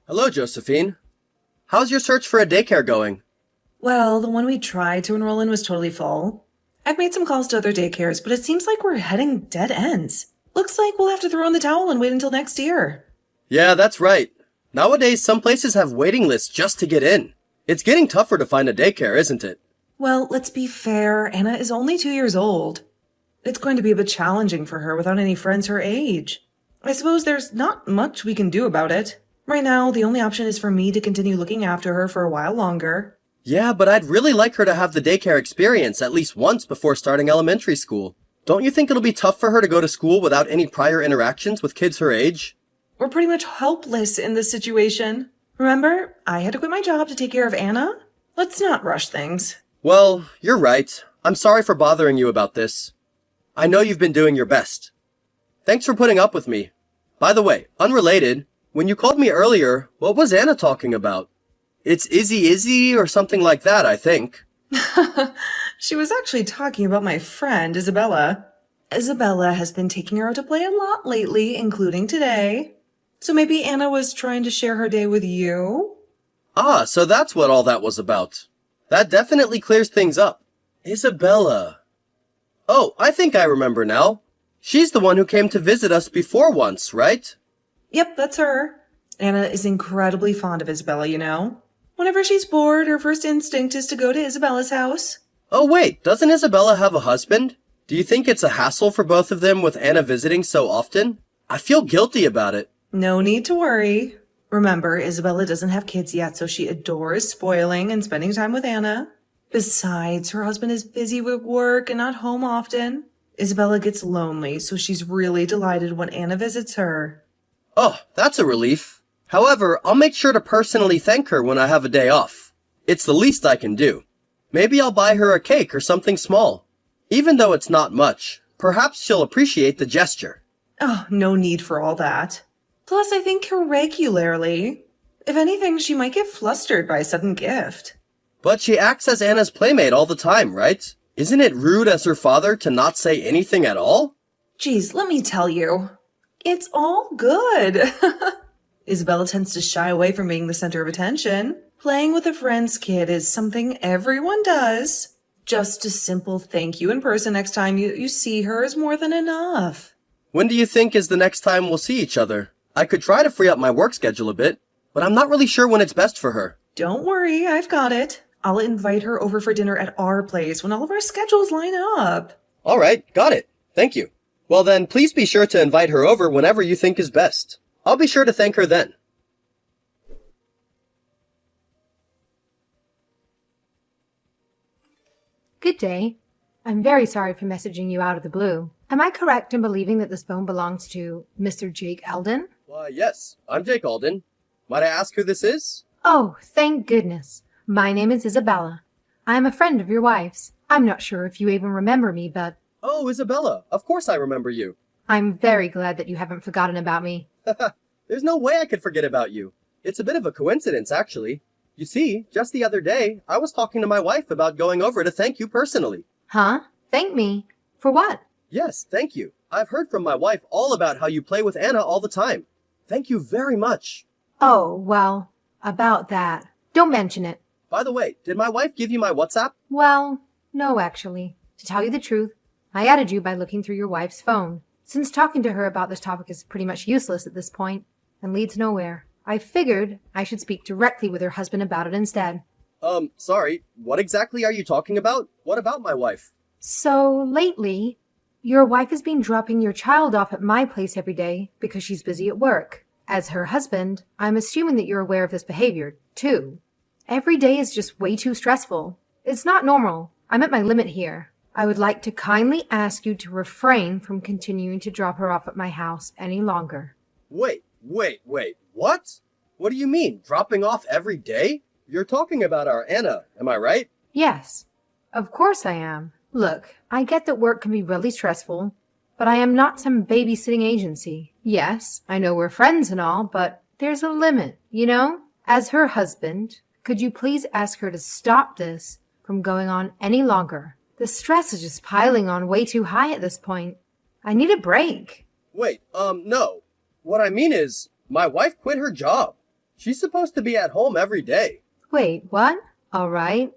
Hello, Josephine. How's your search for a daycare going? Well, the one we tried to enroll in was totally full. I've made some calls to other daycares, but it seems like we're heading dead ends. Looks like we'll have to throw in the towel and wait until next year. Yeah, that's right. Nowadays, some places have waiting lists just to get in. It's getting tougher to find a daycare, isn't it? Well, let's be fair, Anna is only 2 years old. It's going to be a bit challenging for her without any friends her age. I suppose there's not much we can do about it. Right now, the only option is for me to continue looking after her for a while longer. Yeah, but I'd really like her to have the daycare experience at least once before starting elementary school. Don't you think it'll be tough for her to go to school without any prior interactions with kids her age? We're pretty much helpless in this situation. Remember, I had to quit my job to take care of Anna? Let's not rush things. Well, you're right. I'm sorry for bothering you about this. I know you've been doing your best. Thanks for putting up with me. By the way, unrelated, when you called me earlier, what was Anna talking about? It's Izzy or something like that, I think. She was actually talking about my friend, Isabella. Isabella has been taking her out to play a lot lately, including today. So maybe Anna was trying to share her day with you? Ah, so that's what all that was about. That definitely clears things up. Isabella. Oh, I think I remember now. She's the one who came to visit us before once, right? Yep, that's her. Anna is incredibly fond of Isabella, you know. Whenever she's bored, her first instinct is to go to Isabella's house. Oh wait, doesn't Isabella have a husband? Do you think it's a hassle for both of them with Anna visiting so often? I feel guilty about it. No need to worry. Remember, Isabella doesn't have kids yet, so she adores spoiling and spending time with Anna. Besides, her husband is busy with work and not home often. Isabella gets lonely, so she's really delighted when Anna visits her. Oh, that's a relief. However, I'll make sure to personally thank her when I have a day off. It's the least I can do. Maybe I'll buy her a cake or something small. Even though it's not much, perhaps she'll appreciate the gesture. Oh, no need for all that. Plus, I think her regularly. If anything, she might get flustered by a sudden gift. But she acts as Anna's playmate all the time, right? Isn't it rude as her father to not say anything at all? Geez, let me tell you. It's all good. Isabella tends to shy away from being the center of attention. Playing with a friend's kid is something everyone does. Just a simple thank you in person next time you see her is more than enough. When do you think is the next time we'll see each other? I could try to free up my work schedule a bit, but I'm not really sure when it's best for her. Don't worry, I've got it. I'll invite her over for dinner at our place when all of our schedules line up. All right, got it. Thank you. Well then, please be sure to invite her over whenever you think is best. I'll be sure to thank her then. Good day. I'm very sorry for messaging you out of the blue. Am I correct in believing that this phone belongs to Mr. Jake Eldon? Why, yes, I'm Jake Alden. Might I ask who this is? Oh, thank goodness. My name is Isabella. I am a friend of your wife's. I'm not sure if you even remember me, but Oh, Isabella. Of course I remember you. I'm very glad that you haven't forgotten about me. There's no way I could forget about you. It's a bit of a coincidence, actually. You see, just the other day, I was talking to my wife about going over to thank you personally. Huh? Thank me? For what? Yes, thank you. I've heard from my wife all about how you play with Anna all the time. Thank you very much. Oh, well, about that. Don't mention it. By the way, did my wife give you my WhatsApp? Well, no, actually. To tell you the truth, I added you by looking through your wife's phone. Since talking to her about this topic is pretty much useless at this point and leads nowhere, I figured I should speak directly with her husband about it instead. Sorry, what exactly are you talking about? What about my wife? So, lately, your wife has been dropping your child off at my place every day because she's busy at work. As her husband, I'm assuming that you're aware of this behavior, too. Every day is just way too stressful. It's not normal. I'm at my limit here. I would like to kindly ask you to refrain from continuing to drop her off at my house any longer. Wait. What? What do you mean, dropping off every day? You're talking about our Anna, am I right? Yes, of course I am. Look, I get that work can be really stressful, but I am not some babysitting agency. Yes, I know we're friends and all, but there's a limit, you know? As her husband, could you please ask her to stop this from going on any longer? The stress is just piling on way too high at this point. I need a break. Wait, no. What I mean is, my wife quit her job. She's supposed to be at home every day. Wait, what? All right.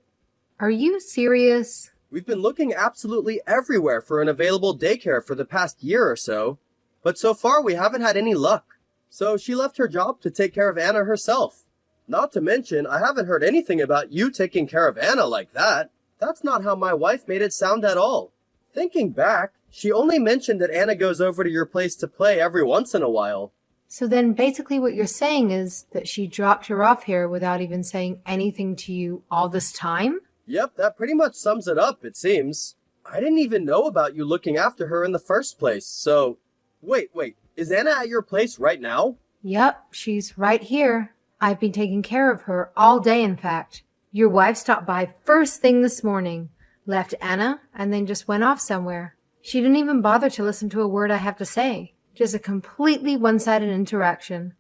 Are you serious? We've been looking absolutely everywhere for an available daycare for the past year or so, but so far we haven't had any luck. So she left her job to take care of Anna herself. Not to mention, I haven't heard anything about you taking care of Anna like that. That's not how my wife made it sound at all. Thinking back, she only mentioned that Anna goes over to your place to play every once in a while. So then basically what you're saying is that she dropped her off here without even saying anything to you all this time? Yep, that pretty much sums it up, it seems. I didn't even know about you looking after her in the first place, so... Wait, is Anna at your place right now? Yep, she's right here. I've been taking care of her all day, in fact. Your wife stopped by first thing this morning, left Anna, and then just went off somewhere. She didn't even bother to listen to a word I have to say. Just a completely one-sided interaction.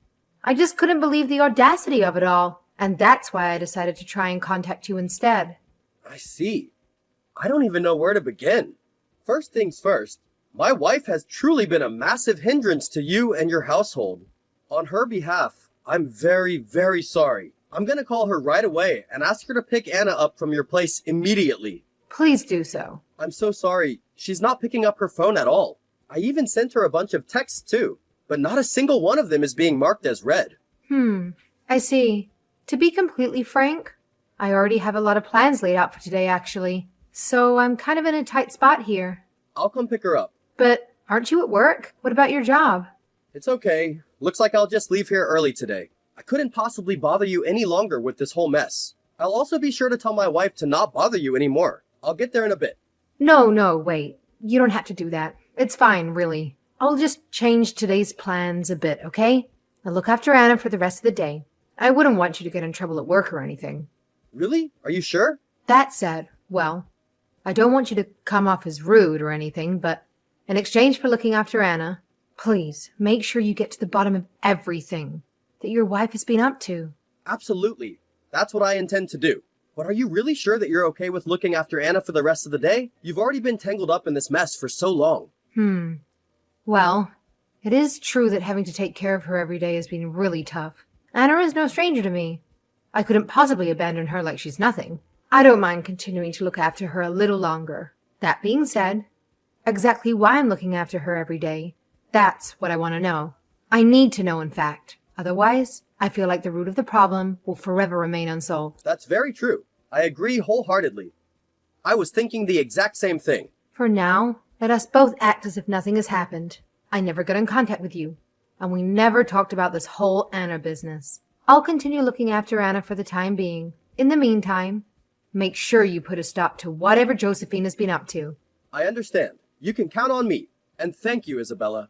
I just couldn't believe the audacity of it all, and that's why I decided to try and contact you instead. I see. I don't even know where to begin. First things first, my wife has truly been a massive hindrance to you and your household. On her behalf, I'm very, very sorry. I'm gonna call her right away and ask her to pick Anna up from your place immediately. Please do so. I'm so sorry. She's not picking up her phone at all. I even sent her a bunch of texts too, but not a single one of them is being marked as read. I see. To be completely frank, I already have a lot of plans laid out for today, actually. So I'm kind of in a tight spot here. I'll come pick her up. But aren't you at work? What about your job? It's okay. Looks like I'll just leave here early today. I couldn't possibly bother you any longer with this whole mess. I'll also be sure to tell my wife to not bother you anymore. I'll get there in a bit. No, wait. You don't have to do that. It's fine, really. I'll just change today's plans a bit, okay? I'll look after Anna for the rest of the day. I wouldn't want you to get in trouble at work or anything. Really? Are you sure? That said, well, I don't want you to come off as rude or anything, but in exchange for looking after Anna, please make sure you get to the bottom of everything that your wife has been up to. Absolutely. That's what I intend to do. But are you really sure that you're okay with looking after Anna for the rest of the day? You've already been tangled up in this mess for so long. Well, it is true that having to take care of her every day has been really tough. Anna is no stranger to me. I couldn't possibly abandon her like she's nothing. I don't mind continuing to look after her a little longer. That being said, exactly why I'm looking after her every day, that's what I want to know. I need to know, in fact. Otherwise, I feel like the root of the problem will forever remain unsolved. That's very true. I agree wholeheartedly. I was thinking the exact same thing. For now, let us both act as if nothing has happened. I never got in contact with you, and we never talked about this whole Anna business. I'll continue looking after Anna for the time being. In the meantime, make sure you put a stop to whatever Josephine has been up to. I understand. You can count on me. And thank you, Isabella.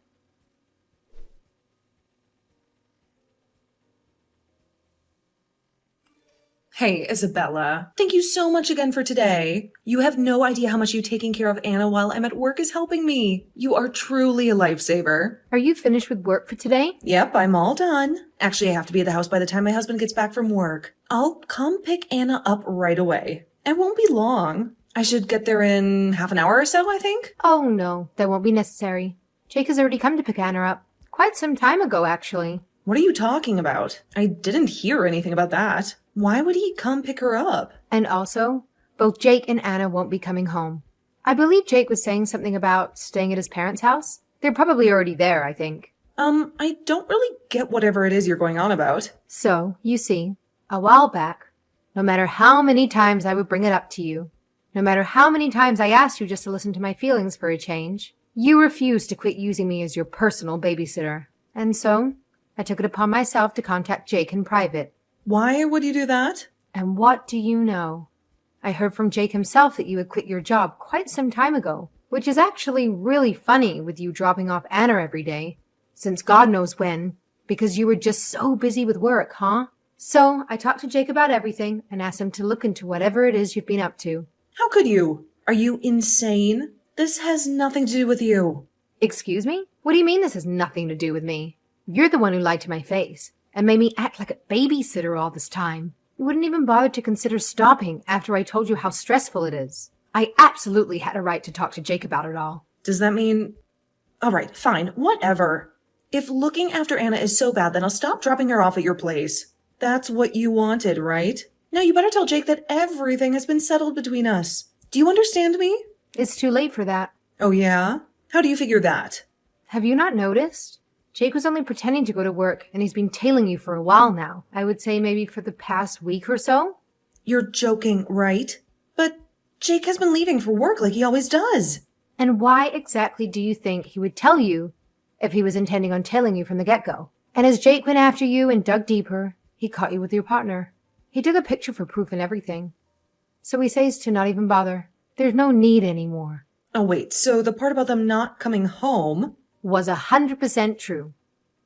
Hey, Isabella. Thank you so much again for today. You have no idea how much you taking care of Anna while I'm at work is helping me. You are truly a lifesaver. Are you finished with work for today? Yep, I'm all done. Actually, I have to be at the house by the time my husband gets back from work. I'll come pick Anna up right away. It won't be long. I should get there in half an hour or so, I think. Oh no, that won't be necessary. Jake has already come to pick Anna up. Quite some time ago, actually. What are you talking about? I didn't hear anything about that. Why would he come pick her up? And also, both Jake and Anna won't be coming home. I believe Jake was saying something about staying at his parents' house. They're probably already there, I think. I don't really get whatever it is you're going on about. So, you see, a while back, no matter how many times I would bring it up to you, no matter how many times I asked you just to listen to my feelings for a change, you refused to quit using me as your personal babysitter. And so, I took it upon myself to contact Jake in private. Why would you do that? And what do you know? I heard from Jake himself that you had quit your job quite some time ago, which is actually really funny with you dropping off Anna every day, since God knows when, because you were just so busy with work, huh? So I talked to Jake about everything and asked him to look into whatever it is you've been up to. How could you? Are you insane? This has nothing to do with you. Excuse me? What do you mean this has nothing to do with me? You're the one who lied to my face and made me act like a babysitter all this time. You wouldn't even bother to consider stopping after I told you how stressful it is. I absolutely had a right to talk to Jake about it all. Does that mean... All right, fine, whatever. If looking after Anna is so bad, then I'll stop dropping her off at your place. That's what you wanted, right? Now you better tell Jake that everything has been settled between us. Do you understand me? It's too late for that. Oh yeah? How do you figure that? Have you not noticed? Jake was only pretending to go to work, and he's been tailing you for a while now. I would say maybe for the past week or so. You're joking, right? But Jake has been leaving for work like he always does. And why exactly do you think he would tell you if he was intending on tailing you from the get-go? And as Jake went after you and dug deeper, he caught you with your partner. He took a picture for proof and everything. So he says to not even bother. There's no need anymore. Oh wait, so the part about them not coming home was 100% true.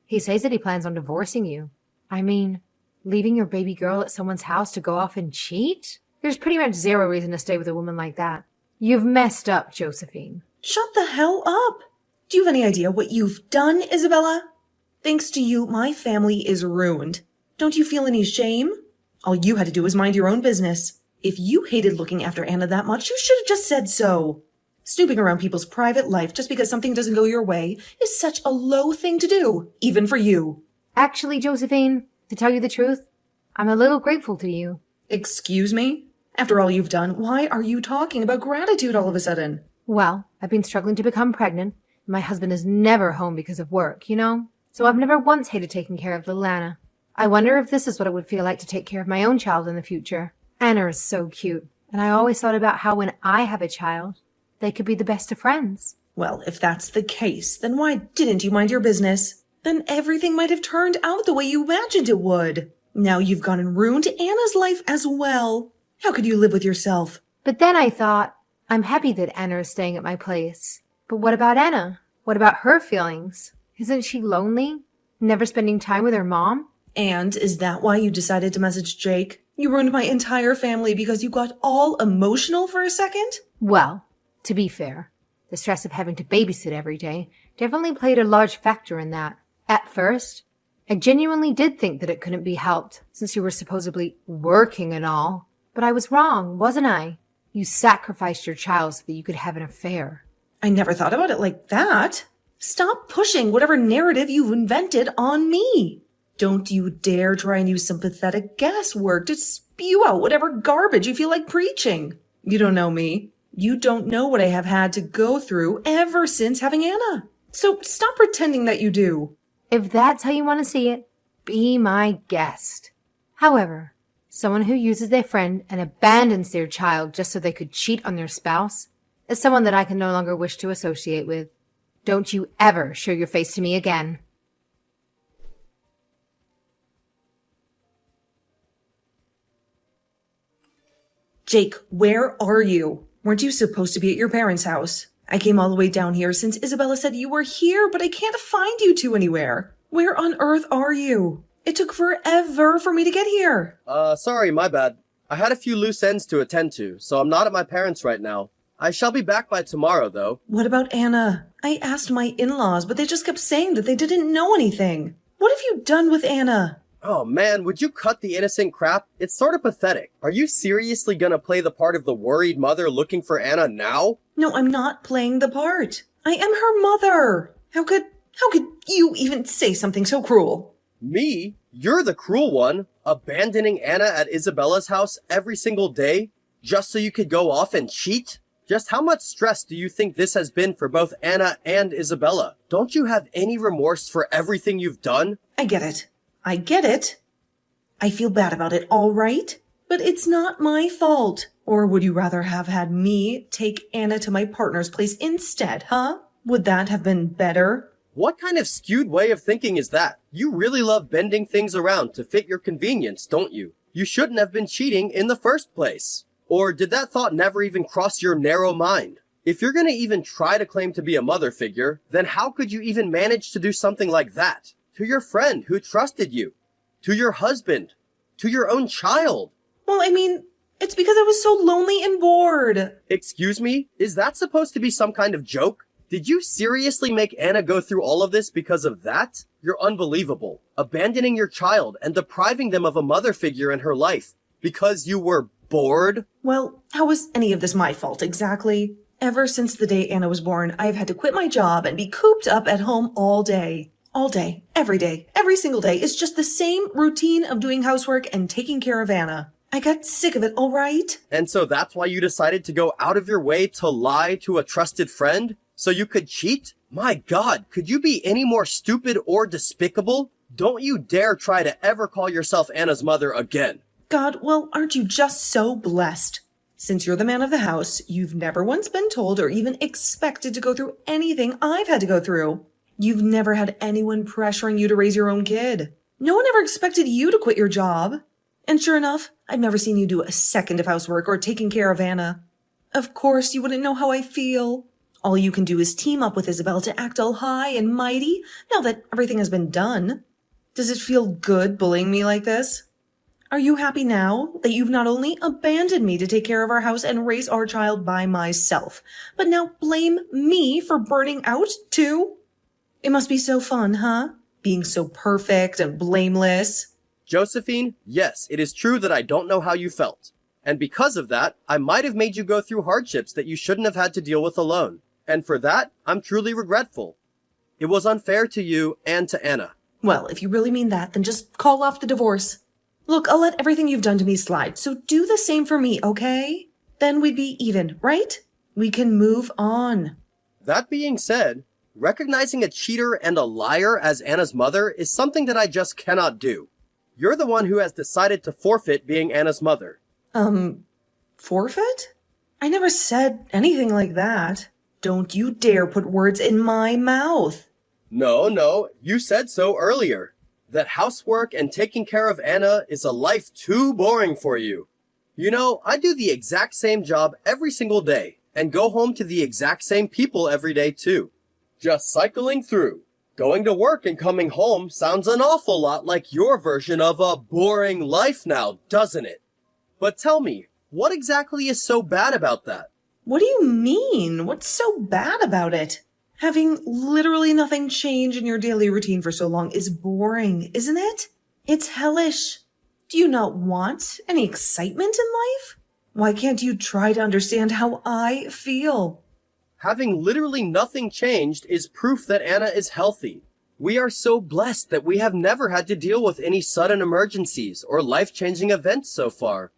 He says that he plans on divorcing you. I mean, leaving your baby girl at someone's house to go off and cheat? There's pretty much zero reason to stay with a woman like that. You've messed up, Josephine. Shut the hell up! Do you have any idea what you've done, Isabella? Thanks to you, my family is ruined. Don't you feel any shame? All you had to do was mind your own business. If you hated looking after Anna that much, you should have just said so. Snooping around people's private life just because something doesn't go your way is such a low thing to do, even for you. Actually, Josephine, to tell you the truth, I'm a little grateful to you. Excuse me? After all you've done, why are you talking about gratitude all of a sudden? Well, I've been struggling to become pregnant. My husband is never home because of work, you know? So I've never once hated taking care of little Anna. I wonder if this is what it would feel like to take care of my own child in the future. Anna is so cute, and I always thought about how when I have a child, they could be the best of friends. Well, if that's the case, then why didn't you mind your business? Then everything might have turned out the way you imagined it would. Now you've gone and ruined Anna's life as well. How could you live with yourself? But then I thought, I'm happy that Anna is staying at my place. But what about Anna? What about her feelings? Isn't she lonely? Never spending time with her mom? And is that why you decided to message Jake? You ruined my entire family because you got all emotional for a second? Well, to be fair, the stress of having to babysit every day definitely played a large factor in that. At first, I genuinely did think that it couldn't be helped, since you were supposedly working and all. But I was wrong, wasn't I? You sacrificed your child so that you could have an affair. I never thought about it like that. Stop pushing whatever narrative you've invented on me. Don't you dare try and use some pathetic guesswork to spew out whatever garbage you feel like preaching. You don't know me. You don't know what I have had to go through ever since having Anna. So stop pretending that you do. If that's how you want to see it, be my guest. However, someone who uses their friend and abandons their child just so they could cheat on their spouse is someone that I can no longer wish to associate with. Don't you ever show your face to me again. Jake, where are you? Weren't you supposed to be at your parents' house? I came all the way down here since Isabella said you were here, but I can't find you two anywhere. Where on earth are you? It took forever for me to get here. Sorry, my bad. I had a few loose ends to attend to, so I'm not at my parents' right now. I shall be back by tomorrow, though. What about Anna? I asked my in-laws, but they just kept saying that they didn't know anything. What have you done with Anna? Oh man, would you cut the innocent crap? It's sort of pathetic. Are you seriously gonna play the part of the worried mother looking for Anna now? No, I'm not playing the part. I am her mother. How could you even say something so cruel? Me? You're the cruel one, abandoning Anna at Isabella's house every single day, just so you could go off and cheat? Just how much stress do you think this has been for both Anna and Isabella? Don't you have any remorse for everything you've done? I get it. I feel bad about it, all right? But it's not my fault. Or would you rather have had me take Anna to my partner's place instead, huh? Would that have been better? What kind of skewed way of thinking is that? You really love bending things around to fit your convenience, don't you? You shouldn't have been cheating in the first place. Or did that thought never even cross your narrow mind? If you're gonna even try to claim to be a mother figure, then how could you even manage to do something like that? To your friend who trusted you. To your husband. To your own child. Well, I mean, it's because I was so lonely and bored. Excuse me? Is that supposed to be some kind of joke? Did you seriously make Anna go through all of this because of that? You're unbelievable. Abandoning your child and depriving them of a mother figure in her life. Because you were bored? Well, how was any of this my fault exactly? Ever since the day Anna was born, I have had to quit my job and be cooped up at home all day. All day, every single day. It's just the same routine of doing housework and taking care of Anna. I got sick of it, all right? And so that's why you decided to go out of your way to lie to a trusted friend? So you could cheat? My God, could you be any more stupid or despicable? Don't you dare try to ever call yourself Anna's mother again. God, well, aren't you just so blessed? Since you're the man of the house, you've never once been told or even expected to go through anything I've had to go through. You've never had anyone pressuring you to raise your own kid. No one ever expected you to quit your job. And sure enough, I've never seen you do a second of housework or taking care of Anna. Of course, you wouldn't know how I feel. All you can do is team up with Isabel to act all high and mighty now that everything has been done. Does it feel good bullying me like this? Are you happy now that you've not only abandoned me to take care of our house and raise our child by myself, but now blame me for burning out too? It must be so fun, huh? Being so perfect and blameless. Josephine, yes, it is true that I don't know how you felt. And because of that, I might have made you go through hardships that you shouldn't have had to deal with alone. And for that, I'm truly regretful. It was unfair to you and to Anna. Well, if you really mean that, then just call off the divorce. Look, I'll let everything you've done to me slide, so do the same for me, okay? Then we'd be even, right? We can move on. That being said, recognizing a cheater and a liar as Anna's mother is something that I just cannot do. You're the one who has decided to forfeit being Anna's mother. Forfeit? I never said anything like that. Don't you dare put words in my mouth. No, you said so earlier. That housework and taking care of Anna is a life too boring for you. You know, I do the exact same job every single day and go home to the exact same people every day too. Just cycling through. Going to work and coming home sounds an awful lot like your version of a boring life now, doesn't it? But tell me, what exactly is so bad about that? What do you mean? What's so bad about it? Having literally nothing change in your daily routine for so long is boring, isn't it? It's hellish. Do you not want any excitement in life? Why can't you try to understand how I feel? Having literally nothing changed is proof that Anna is healthy. We are so blessed that we have never had to deal with any sudden emergencies or life-changing events so far.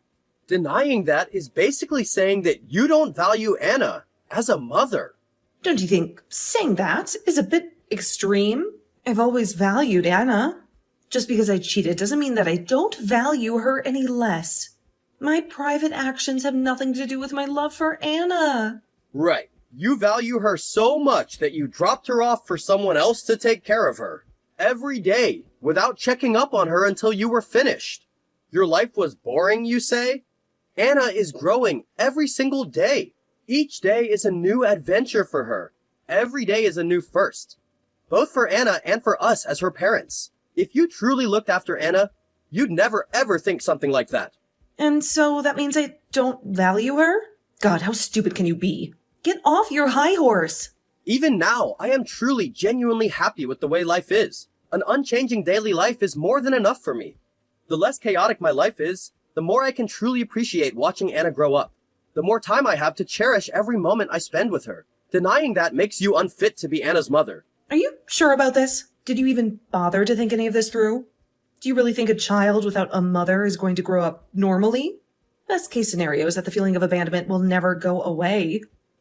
Denying that is basically saying that you don't value Anna as a mother. Don't you think saying that is a bit extreme? I've always valued Anna. Just because I cheated doesn't mean that I don't value her any less. My private actions have nothing to do with my love for Anna. Right. You value her so much that you dropped her off for someone else to take care of her. Every day, without checking up on her until you were finished. Your life was boring, you say? Anna is growing every single day. Each day is a new adventure for her. Every day is a new first. Both for Anna and for us as her parents. If you truly looked after Anna, you'd never ever think something like that. And so that means I don't value her? God, how stupid can you be? Get off your high horse. Even now, I am truly, genuinely happy with the way life is. An unchanging daily life is more than enough for me. The less chaotic my life is, the more I can truly appreciate watching Anna grow up. The more time I have to cherish every moment I spend with her. Denying that makes you unfit to be Anna's mother. Are you sure about this? Did you even bother to think any of this through? Do you really think a child without a mother is going to grow up normally? Best case scenario is that the feeling of abandonment will never go away.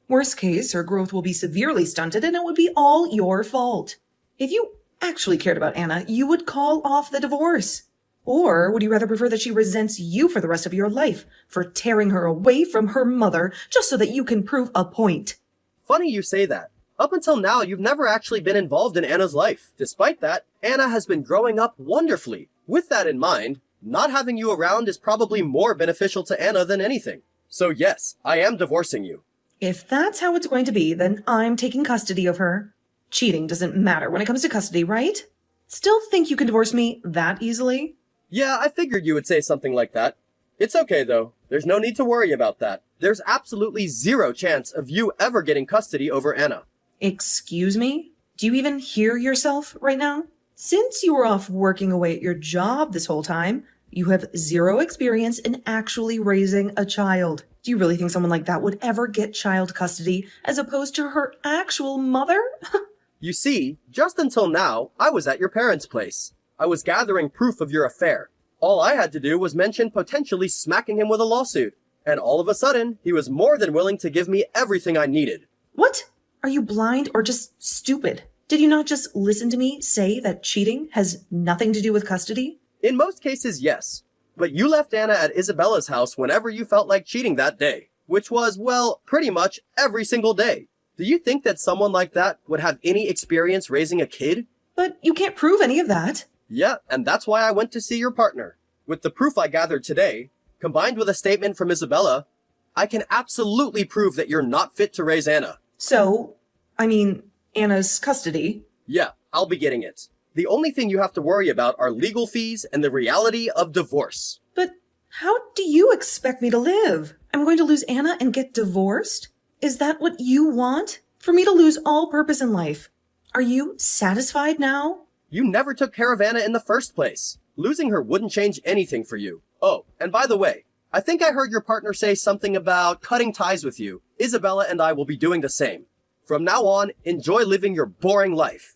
Worst case, her growth will be severely stunted and it would be all your fault. If you actually cared about Anna, you would call off the divorce. Or would you rather prefer that she resents you for the rest of your life for tearing her away from her mother just so that you can prove a point? Funny you say that. Up until now, you've never actually been involved in Anna's life. Despite that, Anna has been growing up wonderfully. With that in mind, not having you around is probably more beneficial to Anna than anything. So yes, I am divorcing you. If that's how it's going to be, then I'm taking custody of her. Cheating doesn't matter when it comes to custody, right? Still think you can divorce me that easily? Yeah, I figured you would say something like that. It's okay though. There's no need to worry about that. There's absolutely zero chance of you ever getting custody over Anna. Excuse me? Do you even hear yourself right now? Since you were off working away at your job this whole time, you have zero experience in actually raising a child. Do you really think someone like that would ever get child custody as opposed to her actual mother? You see, just until now, I was at your parents' place. I was gathering proof of your affair. All I had to do was mention potentially smacking him with a lawsuit. And all of a sudden, he was more than willing to give me everything I needed. What? Are you blind or just stupid? Did you not just listen to me say that cheating has nothing to do with custody? In most cases, yes. But you left Anna at Isabella's house whenever you felt like cheating that day. Which was, well, pretty much every single day. Do you think that someone like that would have any experience raising a kid? But you can't prove any of that. Yeah, and that's why I went to see your partner. With the proof I gathered today, combined with a statement from Isabella, I can absolutely prove that you're not fit to raise Anna. So, Anna's custody. Yeah, I'll be getting it. The only thing you have to worry about are legal fees and the reality of divorce. But how do you expect me to live? I'm going to lose Anna and get divorced? Is that what you want? For me to lose all purpose in life? Are you satisfied now? You never took care of Anna in the first place. Losing her wouldn't change anything for you. Oh, and by the way, I think I heard your partner say something about cutting ties with you. Isabella and I will be doing the same. From now on, enjoy living your boring life.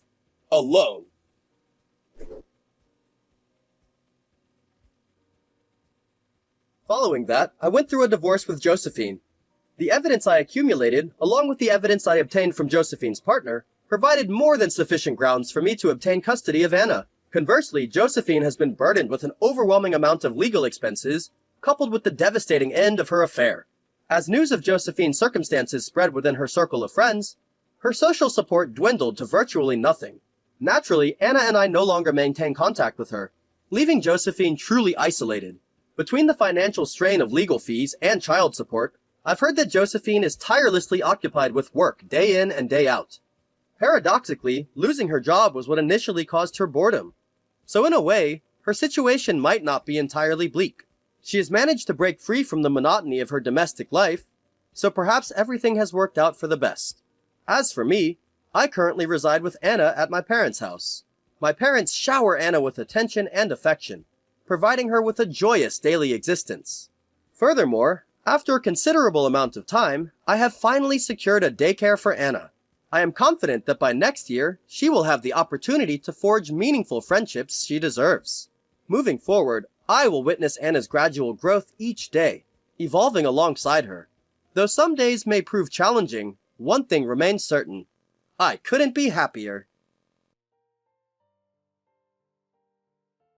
Alone. Following that, I went through a divorce with Josephine. The evidence I accumulated, along with the evidence I obtained from Josephine's partner, provided more than sufficient grounds for me to obtain custody of Anna. Conversely, Josephine has been burdened with an overwhelming amount of legal expenses, coupled with the devastating end of her affair. As news of Josephine's circumstances spread within her circle of friends, her social support dwindled to virtually nothing. Naturally, Anna and I no longer maintain contact with her, leaving Josephine truly isolated. Between the financial strain of legal fees and child support, I've heard that Josephine is tirelessly occupied with work day in and day out. Paradoxically, losing her job was what initially caused her boredom. So in a way, her situation might not be entirely bleak. She has managed to break free from the monotony of her domestic life, so perhaps everything has worked out for the best. As for me, I currently reside with Anna at my parents' house. My parents shower Anna with attention and affection, providing her with a joyous daily existence. Furthermore, after a considerable amount of time, I have finally secured a daycare for Anna. I am confident that by next year, she will have the opportunity to forge meaningful friendships she deserves. Moving forward, I will witness Anna's gradual growth each day, evolving alongside her. Though some days may prove challenging, one thing remains certain. I couldn't be happier.